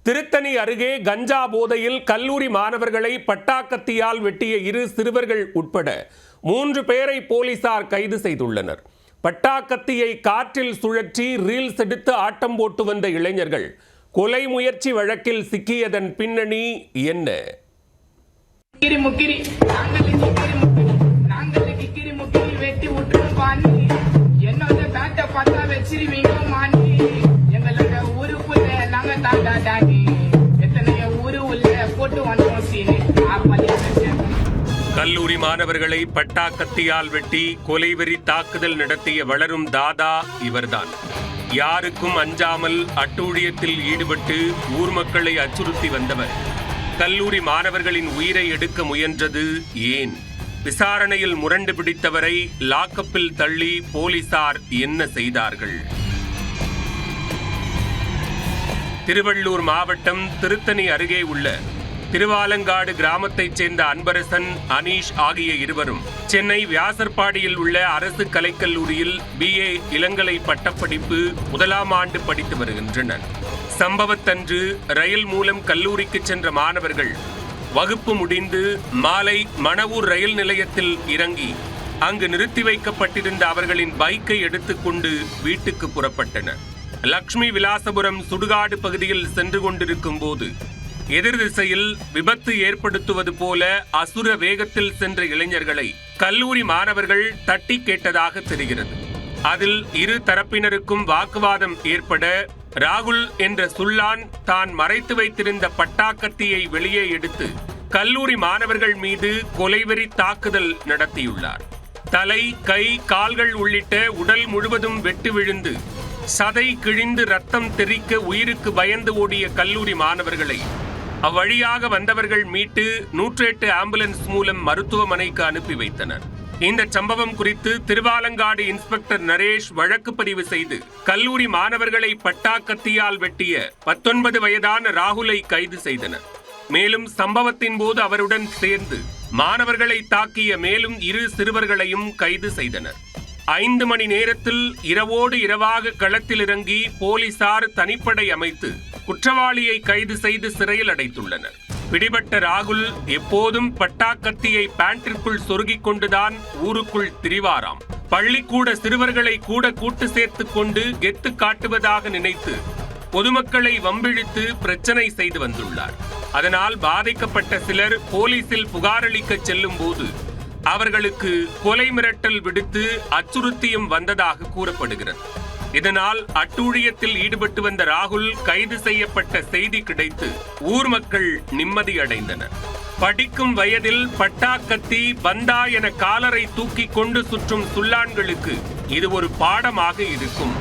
திருத்தணி அருகே கஞ்சா போதையில் கல்லூரி மாணவர்களை பட்டாக்கத்தியால் வெட்டிய 2 சிறுவர்கள் உட்பட 3 பேரை போலீசார் கைது செய்துள்ளனர். பட்டாக்கத்தியை காற்றில் சுழற்றி ரீல்ஸ் எடுத்து ஆட்டம் போட்டு வந்த இளைஞர்கள் கொலை முயற்சி வழக்கில் சிக்கியதன் பின்னணி என்ன? கல்லூரி மாணவர்களை பட்டாக்கத்தியால் வெட்டி கொலைவெறி தாக்குதல் நடத்திய வளரும் தாதா இவர்தான். யாருக்கும் அஞ்சாமல் அட்டூழியத்தில் ஈடுபட்டு ஊர் மக்களை அச்சுறுத்தி வந்தவர். கல்லூரி மாணவர்களின் உயிரை எடுக்க முயன்றது ஏன்? விசாரணையில் முரண்டு பிடித்தவரை லாக்கப்பில் தள்ளி போலீசார் என்ன செய்தார்கள்? திருவள்ளூர் மாவட்டம் திருத்தணி அருகே உள்ள திருவாலங்காடு கிராமத்தைச் சேர்ந்த அன்பரசன், அனீஷ் ஆகிய இருவரும் சென்னை வியாசர்பாடியில் உள்ள அரசு கலைக்கல்லூரியில் BA இளங்கலை பட்டப்படிப்பு 1ஆம் ஆண்டு படித்து வருகின்றனர். சம்பவத்தன்று ரயில் மூலம் கல்லூரிக்கு சென்ற மாணவர்கள் வகுப்பு முடிந்து மாலை மணவூர் ரயில் நிலையத்தில் இறங்கி அங்கு நிறுத்தி வைக்கப்பட்டிருந்த அவர்களின் பைக்கை எடுத்துக்கொண்டு வீட்டுக்கு புறப்பட்டனர். லக்ஷ்மி விலாசபுரம் சுடுகாடு பகுதியில் சென்று கொண்டிருக்கும் போது எதிர் திசையில் விபத்து ஏற்படுத்துவது போல அசுர வேகத்தில் சென்ற இளைஞர்களை கல்லூரி மாணவர்கள் தட்டி கேட்டதாக தெரிகிறது. அதில் இரு தரப்பினருக்கும் வாக்குவாதம் ஏற்பட ராகுல் என்ற சுல்லான் தான் மறைத்து வைத்திருந்த பட்டாக்கத்தியை வெளியே எடுத்து கல்லூரி மாணவர்கள் மீது கொலைவெறி தாக்குதல் நடத்தியுள்ளார். தலை, கை, கால்கள் உள்ளிட்ட உடல் முழுவதும் வெட்டு விழுந்து சதை கிழிந்து ரத்தம் தெறிக்க உயிருக்கு பயந்து ஓடிய கல்லூரி மாணவர்களை அவ்வழியாக வந்தவர்கள் மீட்டு 108 ஆம்புலன்ஸ் மூலம் மருத்துவமனைக்கு அனுப்பி வைத்தனர். இந்த சம்பவம் குறித்து திருவாலங்காடு இன்ஸ்பெக்டர் நரேஷ் வழக்கு பதிவு செய்து கல்லூரி மாணவர்களை பட்டாக்கத்தியால் வெட்டிய 19 வயதான ராகுலை கைது செய்தனர். மேலும் சம்பவத்தின் போது அவருடன் சேர்ந்து மாணவர்களை தாக்கிய மேலும் 2 சிறுவர்களையும் கைது செய்தனர். 5 மணி நேரத்தில் இரவோடு இரவாக களத்தில் இறங்கி போலீசார் தனிப்படை அமைத்து குற்றவாளியை கைது செய்து சிறையில் அடைத்துள்ளனர். பிடிபட்ட ராகுல் எப்போதும் பட்டாக்கத்தியை பேண்டிற்குள் சொருகிக் கொண்டுதான் ஊருக்குள் திரிவாராம். பள்ளிக்கூட சிறுவர்களை கூட கூட்டு சேர்த்து கொண்டு கெத்து காட்டுவதாக நினைத்து பொதுமக்களை வம்பிழித்து பிரச்சனை செய்து வந்துள்ளார். அதனால் பாதிக்கப்பட்ட சிலர் போலீசில் புகாரளிக்க செல்லும் போது அவர்களுக்கு கொலை மிரட்டல் விடுத்து அச்சுறுத்தியும் வந்ததாக கூறப்படுகிறது. இதனால் அட்டூழியத்தில் ஈடுபட்டு வந்த ராகுல் கைது செய்யப்பட்ட செய்தி கிடைத்து ஊர் மக்கள் நிம்மதியடைந்தனர். படிக்கும் வயதில் பட்டாக்கத்தி, பந்தா என காலரை தூக்கி கொண்டு சுற்றும் சுல்லான்களுக்கு இது ஒரு பாடமாக இருக்கும்.